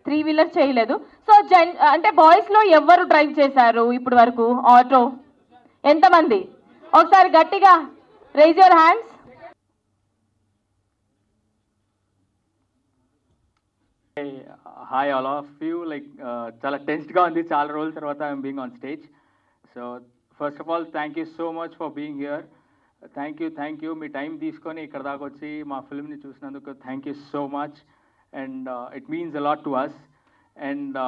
3 wheeler చేయలేదు. So అంటే బాయ్స్లో ఎవరు డ్రైవ్ చేశారు ఇప్పుడు వరకు ఆటో? ఎంతమంది? ఒకసారి గట్టిగా rise your hands. Hi all of you, చాలా టెన్స్డ్గా ఉంది, చాలా రోజుల తర్వాత I'm being on stage. So first of all thank you so much for being here. Thank you మీ టైం తీసుకొని ఇక్కడ దాకా వచ్చి మా ఫిల్మ్ని చూసినందుకు thank you so much, and it means a lot to us. And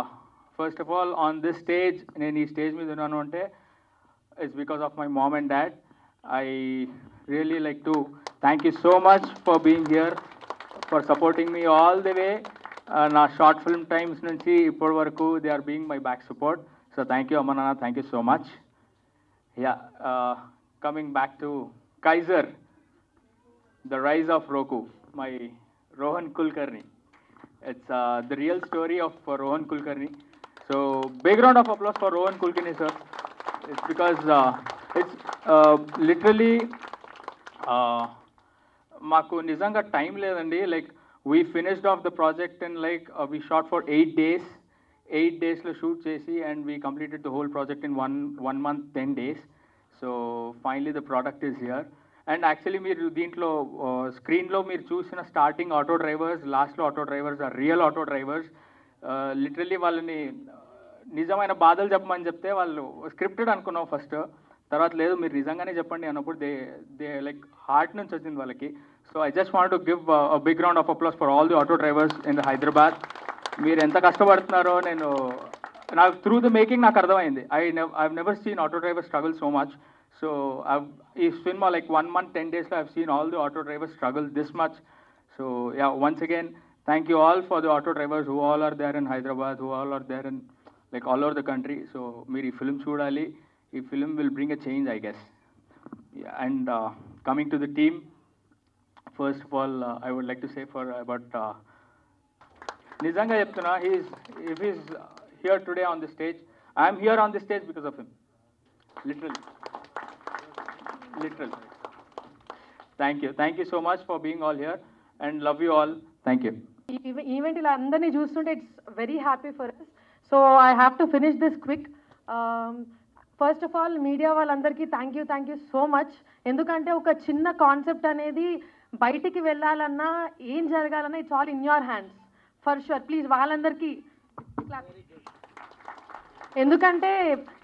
first of all on this stage, నేను ఈ స్టేజ్ మీద ఉన్నాను అంటే it's because of my mom and dad. I really like to thank you so much for being here, for supporting me all the way. నా short film times నుంచి ఇప్పటి వరకు they are being my back support. So thank you అమ్మ నాన్న, thank you so much. Yeah, coming back to Kaiser, the rise of Roku, my Rohan Kulkarni. It's the real story of Rohan Kulkarni. So big round of applause for Rohan Kulkarni sir. It's because it's literally మాకు నిజంగా time లేదండి. Like we finished off the project in we shot for 8 days. 8 daysలో shoot చేసి and we completed the whole project in one month 10 days. So finally the product is here. And actually మీరు దీంట్లో స్క్రీన్లో మీరు చూసిన starting auto drivers, లాస్ట్లో auto drivers are real auto drivers. Literally వాళ్ళని నిజమైన బాధలు చెప్పమని చెప్తే వాళ్ళు స్క్రిప్టెడ్ అనుకున్నాం ఫస్ట్, తర్వాత లేదు మీరు నిజంగానే చెప్పండి అన్నప్పుడు దే లైక్ హార్ట్ నుంచి వచ్చింది వాళ్ళకి. So I just want to give a big round of applause for all the auto drivers in the Hyderabad. మీరు ఎంత కష్టపడుతున్నారో నాకు త్రూ ద మేకింగ్ నాకు అర్థమైంది. I never seen auto driver struggle so much. So ఈ సినిమా లైక్ 1 month 10 daysలో I've seen all the auto drivers struggle this much. So yeah, once again thank you all for the auto drivers who all are there in Hyderabad, who all are there in like all over the country. So మీరు ఈ film చూడాలి. ఈ film will bring a change I guess. And coming to the team, first of all I would like to say for about నిజంగా చెప్తున్నా, if he's here today on the stage, I am here on the stage because of him. Literally. Thank you so much for being all here and love you all. Thank you. Event ఇలా అందరినీ చూస్తుంటే it's very happy for us. So I have to finish this quick. First of all media వాళ్ళందరికీ thank you so much. ఎందుకంటే ఒక చిన్న concept అనేది బయటికి వెళ్ళాలన్నా ఏం జరగాలన్నా it's all in your hands for sure. Please వాళ్ళందరికీ, ఎందుకంటే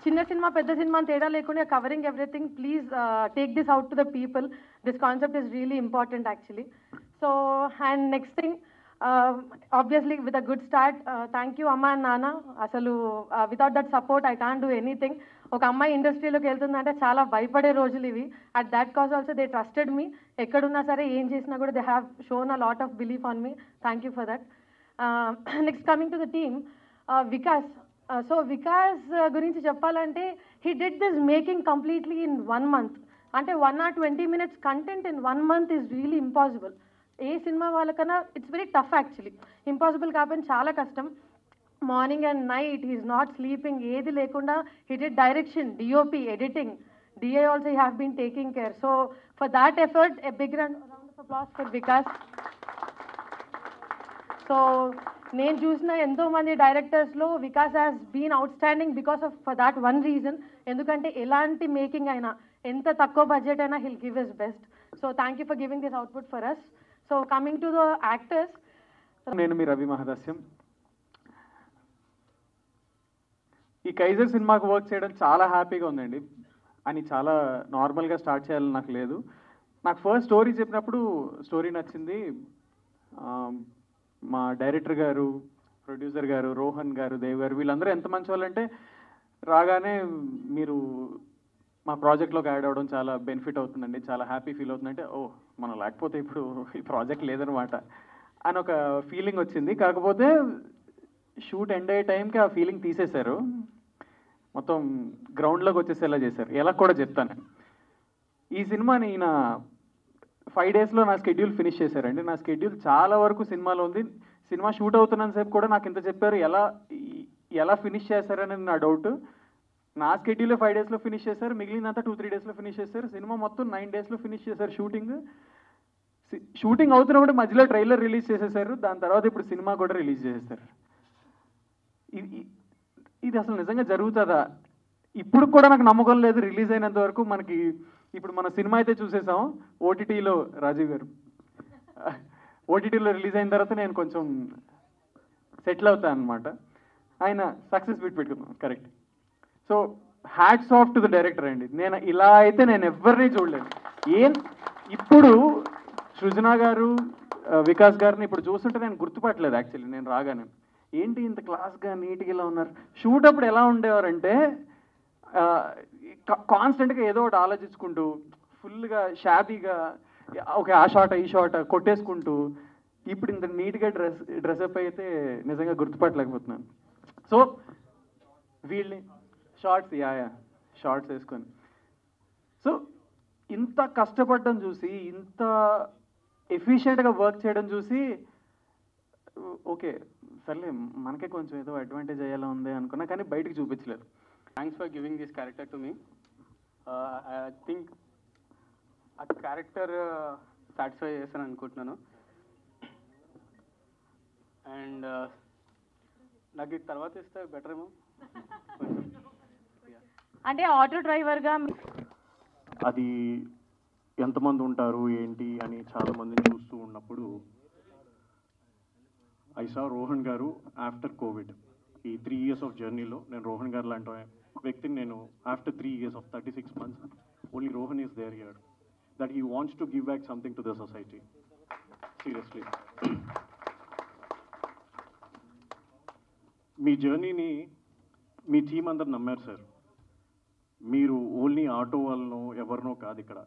చిన్న సినిమా పెద్ద సినిమా తేడా లేకుండా covering everything. Please take this out to the people. This concept is really important actually. So and next thing, obviously with a good start, thank you అమ్మ and నాన్న. అసలు without that support I can't do anything. ఒక అమ్మాయి ఇండస్ట్రీలోకి వెళ్తుందంటే చాలా భయపడే రోజులు ఇవి. At that cause also they trusted me. ఎక్కడున్నా సరే ఏం చేసినా కూడా they have shown a lot of belief on me. Thank you for that. Next coming to the team, Vikas. So Vikas గురించి చెప్పాలంటే he did this making completely in 1 month. అంటే 1 or 20 minutes content in 1 month is really impossible. ఏ సినిమా వాళ్ళకన్నా it's very tough actually. Impossible కాబట్టి చాలా కష్టం. Morning and night he's not sleeping, ఏది లేకుండా he did direction, DOP, editing, DI also he have been taking care. So for that effort a big round of applause for Vikas. So నేను చూసిన ఎంతోమంది డైరెక్టర్స్లో Vikas has been outstanding because of for that one reason. ఎందుకంటే ఎలాంటి making అయినా, ఎంత తక్కువ budget అయినా he'll give his best. So thank you for giving this output for us. So coming to the actors, నేను మీ రవి మహదాస్యం. ఈ కైజర్ సినిమాకు వర్క్ చేయడం చాలా హ్యాపీగా ఉందండి. అని చాలా నార్మల్గా స్టార్ట్ చేయాలని నాకు లేదు. నాకు ఫస్ట్ స్టోరీ చెప్పినప్పుడు స్టోరీ నచ్చింది. మా డైరెక్టర్ గారు, ప్రొడ్యూసర్ గారు, రోహన్ గారు, దేవ్ గారు, వీళ్ళందరూ ఎంత మంచి వాళ్ళంటే రాగానే మీరు మా ప్రాజెక్ట్లోకి యాడ్ అవ్వడం చాలా బెనిఫిట్ అవుతుందండి, చాలా హ్యాపీ ఫీల్ అవుతుందంటే ఓ మనం లేకపోతే ఇప్పుడు ఈ ప్రాజెక్ట్ లేదనమాట అని ఒక ఫీలింగ్ వచ్చింది. కాకపోతే షూట్ ఎండ్ అయ్యే టైంకి ఆ ఫీలింగ్ తీసేశారు, మొత్తం గ్రౌండ్లోకి వచ్చేసేలా చేశారు. ఎలా కూడా చెప్తాను, ఈ సినిమాని ఈయన 5 daysలో నా స్కెడ్యూల్ ఫినిష్ చేశారండి. నా స్కెడ్యూల్ చాలా వరకు సినిమాలో ఉంది. సినిమా షూట్ అవుతున్నంత సేపు కూడా నాకు ఇంత చెప్పారు, ఎలా ఫినిష్ చేశారనేది నా డౌట్. నా స్కెడ్యూల్లో 5 daysలో ఫినిష్ చేశారు, మిగిలినంతా 2-3 daysలో ఫినిష్ చేశారు. సినిమా మొత్తం 9 daysలో ఫినిష్ చేశారు. షూటింగ్ అవుతున్నప్పుడు మధ్యలో ట్రైలర్ రిలీజ్ చేసేసారు. దాని తర్వాత ఇప్పుడు సినిమా కూడా రిలీజ్ చేసేసారు. ఇది అసలు నిజంగా జరుగుతుందా? ఇప్పుడు కూడా నాకు నమ్మకం లేదు. రిలీజ్ అయినంత వరకు మనకి ఇప్పుడు మన సినిమా అయితే చూసేసాం, ఓటీటీలో రాజీవ్ గారు ఓటీటీలో రిలీజ్ అయిన తర్వాత నేను కొంచెం సెటిల్ అవుతాను అనమాట. ఆయన సక్సెస్ బిట్ పెట్టుకున్నాను, correct. So hats off to the director అండి. నేను ఇలా అయితే నేను ఎవరిని చూడలేదు. ఇప్పుడు సృజన గారు, వికాస్ గారిని ఇప్పుడు చూస్తుంటే నేను గుర్తుపట్టలేదు యాక్చువల్లీ. నేను రాగానే ఏంటి ఇంత క్లాస్గా నీట్గా ఇలా ఉన్నారు. షూట్ అప్పుడు ఎలా ఉండేవారంటే కాన్స్టెంట్గా ఏదో ఒకటి ఆలోచించుకుంటూ ఫుల్గా షాబీగా ఓకే ఆ షాట్ ఈ షాట్ కొట్టేసుకుంటూ, ఇప్పుడు ఇంత నీట్గా డ్రెస్అప్ అయితే నిజంగా గుర్తుపట్టలేకపోతున్నాను. సో వీళ్ళని షార్ట్స్ వేసుకొని సో ఇంత కష్టపడడం చూసి, ఇంత ఎఫిషియెంట్గా వర్క్ చేయడం చూసి ఓకే సర్లే మనకే కొంచెం ఏదో అడ్వాంటేజ్ అయ్యేలా ఉంది అనుకున్నా, కానీ బయటకు చూపించలేదు. Thanks for giving this character to me. I think ఆ క్యారెక్టర్ సాటిస్ఫై చేస్తాను అనుకుంటున్నాను. అండ్ నాకు ఇది తర్వాత ఇస్తే బెటర్ ఏమో. అంటే ఆటో డ్రైవర్గా అది ఎంతమంది ఉంటారు ఏంటి అని చాలామందిని చూస్తూ ఉన్నప్పుడు ఐ సా రోహన్ గారు ఆఫ్టర్ కోవిడ్. ఈ 3 years ఆఫ్ జర్నీలో నేను రోహన్ గారు లాంటి వ్యక్తిని నేను after 3 years of 36 months only Rohan is there here that he wants to give back something to the society. Seriously మీ జర్నీని మీ టీం అందరు నమ్మారు సార్. మీరు ఓన్లీ ఆటో వాళ్ళనో ఎవరినో కాదు ఇక్కడ.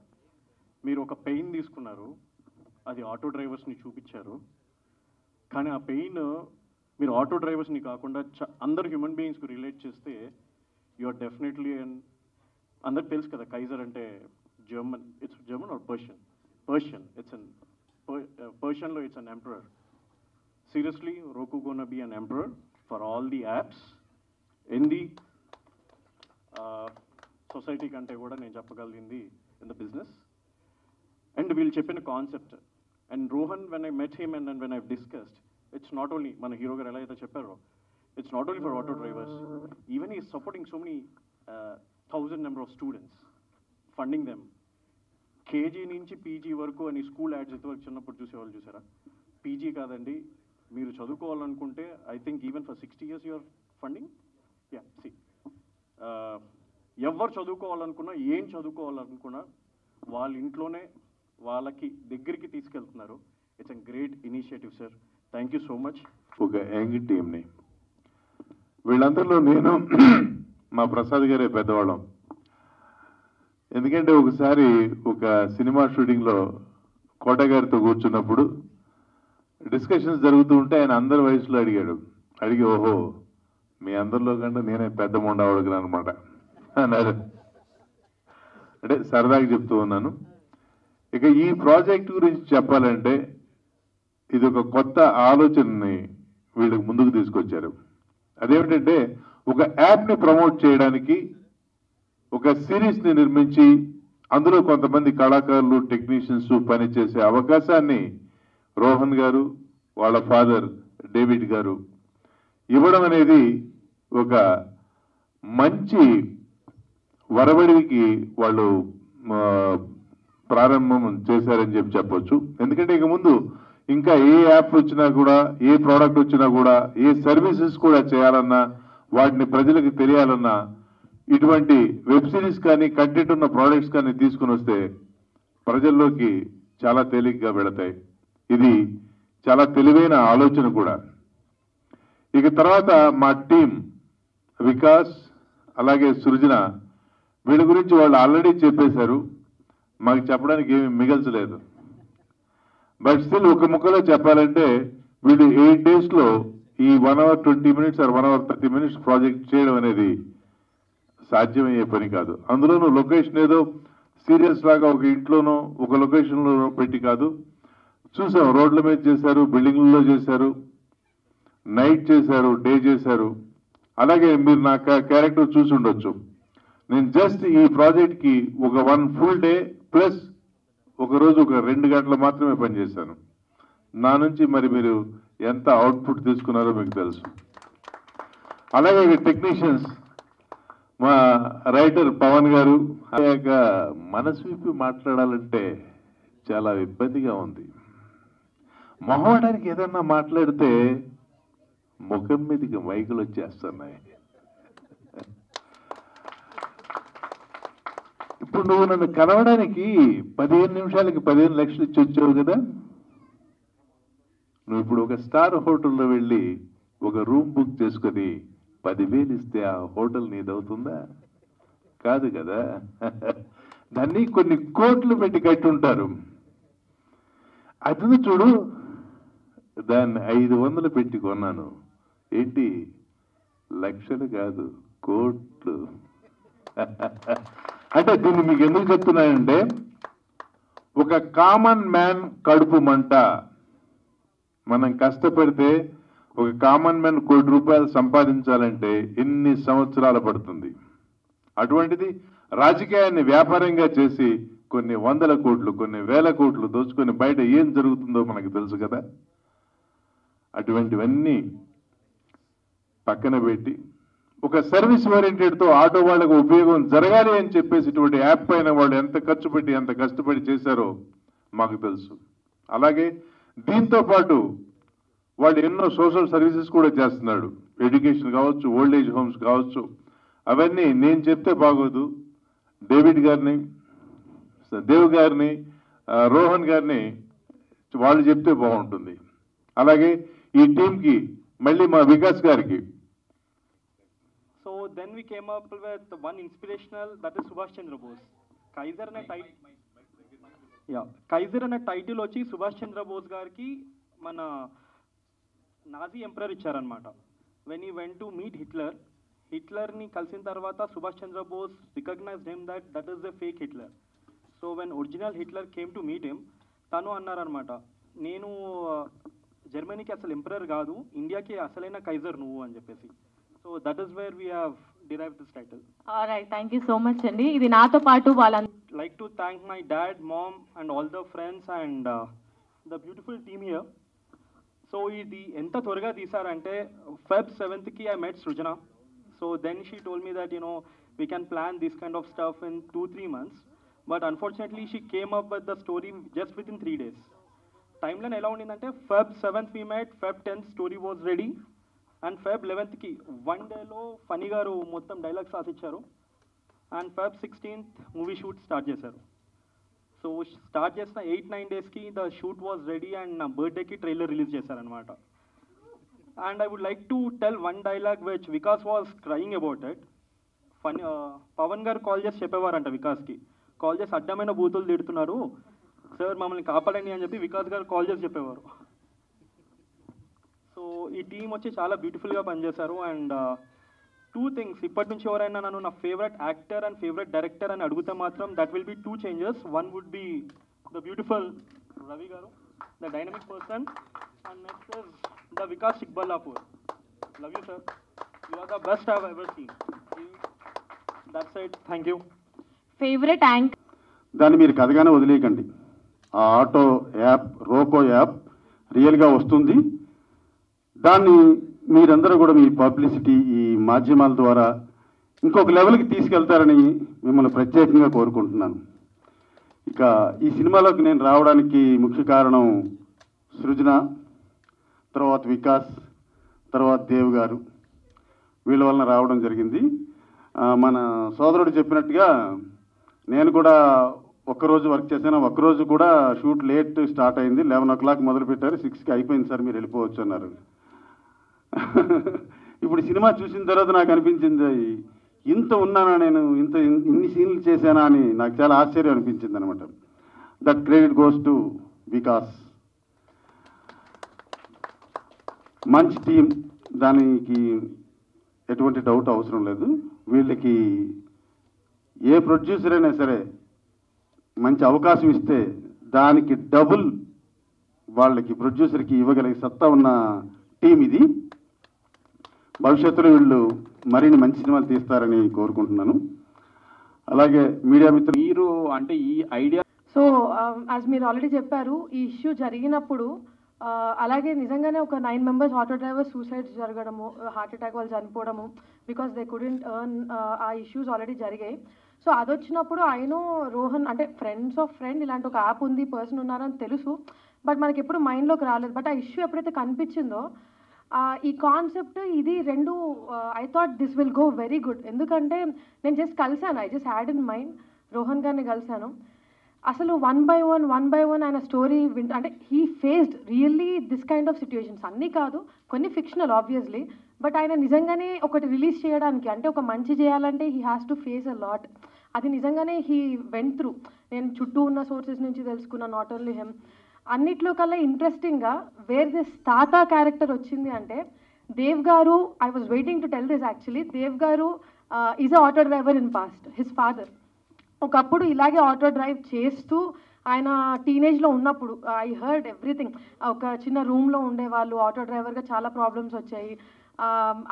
మీరు ఒక పెయిన్ తీసుకున్నారు, అది ఆటో డ్రైవర్స్ని చూపించారు. కానీ ఆ పెయిన్ మీరు ఆటో డ్రైవర్స్ని కాకుండా అందరు హ్యూమన్ బీయింగ్స్కి రిలేట్ చేస్తే యు ఆర్ డెఫినెట్లీ అండ్ అందరికి తెలుసు కదా కైజర్ అంటే German, it's German or Persian it's an పర్షియన్లో it's an emperor. Seriously roku gonna be an emperor for all the apps in the society కంటే కూడా నేను చెప్పగలిగింది ఇన్ ద బిజినెస్. అండ్ వీళ్ళు చెప్పిన concept and Rohan when I met him and when I discussed it's not only మన hero గారు ఎలా అయితే చెప్పారో it's not only for auto drivers, even is supporting so many 1000 number of students, funding them. KG నుంచి PG వరకు అని school ads ఇంతవరకు చిన్నప్పుడు చూసేవాళ్ళు చూసారా? పీజీ కాదండి, మీరు చదువుకోవాలనుకుంటే I think even for 60 years your funding. Yeah see ఎవరు చదువుకోవాలనుకున్నా ఏం చదువుకోవాలనుకున్నా వాళ్ళ ఇంట్లోనే వాళ్ళకి దగ్గరికి తీసుకెళ్తున్నారు. It's a great initiative sir. Thank you so much. ఒక యంగ్ టీంని వీళ్ళందరిలో నేను మా ప్రసాద్ గారే పెద్దవాళ్ళం. ఎందుకంటే ఒకసారి ఒక సినిమా షూటింగ్లో కోట గారితో కూర్చున్నప్పుడు డిస్కషన్స్ జరుగుతూ ఉంటే ఆయన అందరి వయసులో అడిగి ఓహో మీ అందరిలో కంటే నేనే పెద్ద మొండవాడుకున్నాను అనమాట అన్నారు. అంటే సరదాగా చెప్తూ ఉన్నాను. ఇక ఈ ప్రాజెక్ట్ గురించి చెప్పాలంటే ఇది ఒక కొత్త ఆలోచనని వీళ్ళకి ముందుకు తీసుకొచ్చారు. అదేమిటంటే ఒక యాప్ని ప్రమోట్ చేయడానికి ఒక సిరీస్ని నిర్మించి అందులో కొంతమంది కళాకారులు టెక్నీషియన్స్ పనిచేసే అవకాశాన్ని రోహన్ గారు వాళ్ళ ఫాదర్ డేవిడ్ గారు ఇవ్వడం అనేది ఒక మంచి వరవడికి వాళ్ళు ప్రారంభం చేశారని చెప్పొచ్చు. ఎందుకంటే ఇక ముందు ఇంకా ఏ యాప్ వచ్చినా కూడా, ఏ ప్రోడక్ట్ వచ్చినా కూడా, ఏ సర్వీసెస్ కూడా చేయాలన్నా, వాటిని ప్రజలకు తెలియాలన్నా ఇటువంటి వెబ్ సిరీస్ కానీ కంటెంట్ ఉన్న ప్రోడక్ట్స్ కానీ తీసుకుని వస్తే ప్రజల్లోకి చాలా తేలిగ్గా వెళతాయి. ఇది చాలా తెలివైన ఆలోచన కూడా. ఇక తర్వాత మా టీం వికాస్ అలాగే సృజన వీళ్ళ గురించి వాళ్ళు ఆల్రెడీ చెప్పేశారు, మాకు చెప్పడానికి ఏమి మిగల్చలేదు. బట్ స్టిల్ ఒక ముక్కలో చెప్పాలంటే వీళ్ళు 8 daysలో ఈ 1 hour 20 minutes or 1 hour 30 minutes project చేయడం అనేది సాధ్యమయ్యే పని కాదు. అందులోనూ లొకేషన్ ఏదో సీరియస్ లాగా ఒక ఇంట్లోనో ఒక లొకేషన్లోనో పెట్టి కాదు. చూసాం, రోడ్ల మీద చేశారు, బిల్డింగ్లలో చేశారు, నైట్ చేశారు, డే చేశారు. అలాగే మీరు నా క్యారెక్టర్ చూసి ఉండొచ్చు. నేను జస్ట్ ఈ ప్రాజెక్ట్కి ఒక 1 full day ప్లస్ ఒకరోజు ఒక 2 గంటలు మాత్రమే పనిచేశాను. నా నుంచి మరి మీరు ఎంత అవుట్పుట్ తీసుకున్నారో మీకు తెలుసు. అలాగే టెక్నీషియన్స్ మా రైటర్ పవన్ గారు. మనసు విప్పి మాట్లాడాలంటే చాలా ఇబ్బందిగా ఉంది. మొహమాటానికి ఏదన్నా మాట్లాడితే ముఖం మీదకి మైకులు వచ్చేస్తున్నాయి. ఇప్పుడు నువ్వు నన్ను కలవడానికి 15 నిమిషాలకి 15 లక్షలు ఇచ్చి వచ్చావు కదా. నువ్వు ఇప్పుడు ఒక స్టార్ హోటల్లో వెళ్ళి ఒక రూమ్ బుక్ చేసుకొని 10,000 ఇస్తే ఆ హోటల్ నీదవుతుందా? కాదు కదా. దాన్ని కొన్ని కోట్లు పెట్టి కట్టుంటారు. అది చూడు, దాన్ని 500 పెట్టి కొన్నాను. ఏంటి, లక్షలు కాదు, కోట్లు. అంటే దీన్ని మీకు ఎందుకు చెప్తున్నానంటే, ఒక కామన్ మ్యాన్ కడుపు మంట. మనం కష్టపడితే ఒక కామన్ మ్యాన్ ₹1 కోటి సంపాదించాలంటే ఎన్ని సంవత్సరాలు పడుతుంది. అటువంటిది రాజకీయాన్ని వ్యాపారంగా చేసి కొన్ని 100 కోట్లు, కొన్ని 1000 కోట్లు దోచుకొని బయట ఏం జరుగుతుందో మనకు తెలుసు కదా. అటువంటివన్నీ పక్కన పెట్టి ఒక సర్వీస్ ఓరియంటెడ్తో ఆటో వాళ్ళకు ఉపయోగం జరగాలి అని చెప్పేసి ఇటువంటి యాప్ పైన వాళ్ళు ఎంత ఖర్చు పెట్టి ఎంత కష్టపడి చేశారో మాకు తెలుసు. అలాగే దీంతో పాటు వాళ్ళు ఎన్నో సోషల్ సర్వీసెస్ కూడా చేస్తున్నాడు. ఎడ్యుకేషన్ కావచ్చు, ఓల్డ్ ఏజ్ హోమ్స్ కావచ్చు. అవన్నీ నేను చెప్తే బాగోదు. డేవిడ్ గారిని, దేవ్ గారిని, రోహన్ గారిని వాళ్ళు చెప్తే బాగుంటుంది. అలాగే ఈ టీంకి మళ్ళీ మా వికాస్ గారికి. So then we came up with one inspirational, that is Subhash Chandra Bose. Kaiser అనే టైటిల్ వచ్చి సుభాష్ చంద్ర బోస్ గారికి మన నాజీ ఎంపరర్ ఇచ్చారనమాట. When he went to meet హిట్లర్ని కలిసిన తర్వాత Subhash Chandra Bose recognized him that is the fake Hitler. So when original Hitler came to meet him, తను అన్నారనమాట, నేను జర్మనీకి అసలు ఎంపరర్ కాదు, ఇండియాకి అసలైన కైజర్ నువ్వు అని చెప్పేసి. So that is where we have derived this title. All right, thank you so much అండి. ఇది నాతో పాటు వాళ్ళందరూ Like to thank my dad, mom and all the friends and the beautiful team here. So ఇది ఎంత త్వరగా తీసారంటే Feb 7th కి I met Srujana. So then she told me that we can plan this kind of stuff in 2-3 months. But unfortunately she came up with the story just within 3 days. Timeline ఎలా ఉండిందంటే Feb 7th we met, Feb 10th story was ready. And Feb 11th కి 1 డేలో ఫనీ గారు మొత్తం dialogues రాసిచ్చారు. And Feb 16th movie shoot start చేశారు. So start చేసిన 8-9 డేస్కి the shoot was ready and నా బర్త్డేకి ట్రైలర్ రిలీజ్ చేశారనమాట. And I would like to tell one dialogue which Vikas was crying about it. Pawan గారు కాల్ చేసి చెప్పేవారంట వికాస్కి, కాల్ చేసి అడ్డమైన బూతులు తిడుతున్నారు సార్, మమ్మల్ని కాపాడండి అని చెప్పి వికాస్ గారు కాల్ చేసి చెప్పేవారు. సో ఈ టీం వచ్చి చాలా బ్యూటిఫుల్గా పనిచేశారు. అండ్ 2 things, ఇప్పటి నుంచి ఎవరైనా నన్ను నా favourite actor and favourite director అని అడిగితే మాత్రం that will be 2 changes. One would be the beautiful Ravi garu, the dynamic person, and next is the Vikas Sikballapur. Love you sir, you are the best I've ever seen. That's it, thank you. Favourite anchor. దాన్ని మీరు కథగానే వదిలేయకండి. ఆ auto app, roko app రియల్గా వస్తుంది. దాన్ని మీరందరూ కూడా మీ publicity, ఈ మాధ్యమాల ద్వారా ఇంకొక లెవెల్కి తీసుకెళ్తారని మిమ్మల్ని ప్రత్యేకంగా కోరుకుంటున్నాను. ఇక ఈ సినిమాలోకి నేను రావడానికి ముఖ్య కారణం సృజన, తర్వాత వికాస్, తర్వాత దేవ్ గారు, వీళ్ళ వలన రావడం జరిగింది. మన సోదరుడు చెప్పినట్టుగా నేను కూడా ఒక్కరోజు వర్క్ చేశాను. ఒక్కరోజు కూడా షూట్ లేట్ స్టార్ట్ అయింది. 11 o'clock మొదలు పెట్టారు, 6కి అయిపోయింది సార్, మీరు వెళ్ళిపోవచ్చు అన్నారు. ఇప్పుడు సినిమా చూసిన తర్వాత నాకు అనిపించింది, ఇంత ఉన్నానా నేను, ఇన్ని సీన్లు చేశానా అని నాకు చాలా ఆశ్చర్యం అనిపించింది అనమాట. That credit goes to Vikas. మంచి టీం, దానికి ఎటువంటి డౌట్ అవసరం లేదు. వీళ్ళకి ఏ ప్రొడ్యూసర్ అయినా సరే మంచి అవకాశం ఇస్తే దానికి డబుల్ వాళ్ళకి ప్రొడ్యూసర్కి ఇవ్వగలిగే సత్తా ఉన్న టీం ఇది. భవిష్యత్తులో వీళ్ళు మరిన్ని మంచి సినిమాలు తీస్తారని కోరుకుంటున్నాను. అలాగే మీడియా మిత్రులు, మీరు అంటే ఈ ఐడియా, సో యాజ్ మీరు ఆల్రెడీ చెప్పారు, ఈ ఇష్యూ జరిగినప్పుడు అలాగే నిజంగానే ఒక 9 మెంబర్స్ ఆటో డ్రైవర్స్ సూసైడ్స్ జరగడము, హార్ట్ అటాక్ వాళ్ళు చనిపోవడము, బికాస్ దే కుడెంట్ ఎర్న్, ఆ ఇష్యూస్ ఆల్రెడీ జరిగాయి. సో అది వచ్చినప్పుడు అయినో రోహన్ అంటే ఫ్రెండ్స్ ఆఫ్ ఫ్రెండ్ ఇలాంటి ఒక యాప్ ఉంది, పర్సన్ ఉన్నారని తెలుసు, బట్ మనకి ఎప్పుడు మైండ్లోకి రాలేదు. బట్ ఆ ఇష్యూ ఎప్పుడైతే కనిపించిందో ఈ కాన్సెప్ట్ ఇది రెండు I thought this will go very good. ఎందుకంటే నేను జస్ట్ కలిసాను, I just had in mind Rohan గారిని కలిసాను. అసలు వన్ బై వన్ ఆయన స్టోరీ అంటే he faced really this kind of situations. అన్నీ కాదు, కొన్ని ఫిక్షనల్ ఆబ్వియస్లీ, బట్ ఆయన నిజంగానే ఒకటి రిలీజ్ చేయడానికి అంటే ఒక మంచి చేయాలంటే he has to face a lot. అది నిజంగానే హీ వెంట్ త్రూ. నేను చుట్టూ ఉన్న సోర్సెస్ నుంచి తెలుసుకున్న, నాట్ ఓన్లీ హిమ్. అన్నిట్లో కల్లా ఇంట్రెస్టింగ్గా వేర్ దిస్ తాతా క్యారెక్టర్ వచ్చింది అంటే దేవ్ గారు, I was waiting to tell this actually, Dev గారు is a auto driver in past. His father ఒకప్పుడు ఇలాగే ఆటో డ్రైవ్ చేస్తూ ఆయన టీనేజ్లో ఉన్నప్పుడు ఐ హర్డ్ ఎవ్రీథింగ్. ఒక చిన్న రూమ్లో ఉండేవాళ్ళు, ఆటో డ్రైవర్గా చాలా ప్రాబ్లమ్స్ వచ్చాయి.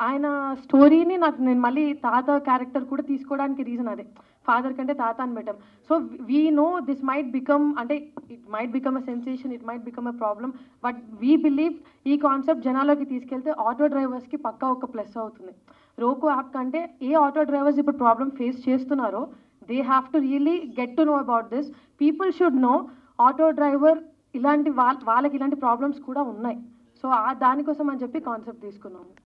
ఆయన స్టోరీని నేను మళ్ళీ తాత క్యారెక్టర్ కూడా తీసుకోవడానికి రీజన్ అదే, ఫాదర్ కంటే తాత అని పెట్టాం. So we know this might become అంటే it might become a sensation, it might become a problem, but we believe ఈ కాన్సెప్ట్ జనాల్లోకి తీసుకెళ్తే ఆటో డ్రైవర్స్కి పక్కా ఒక ప్లస్ అవుతుంది. రోకో యాప్ కంటే ఏ ఆటో డ్రైవర్స్ ఇప్పుడు ప్రాబ్లమ్ ఫేస్ చేస్తున్నారో they have to really get to know about this. People should know auto driver ఇలాంటి వాళ్ళకి ఇలాంటి ప్రాబ్లమ్స్ కూడా ఉన్నాయి. సో దానికోసం అని చెప్పి కాన్సెప్ట్ తీసుకున్నాము.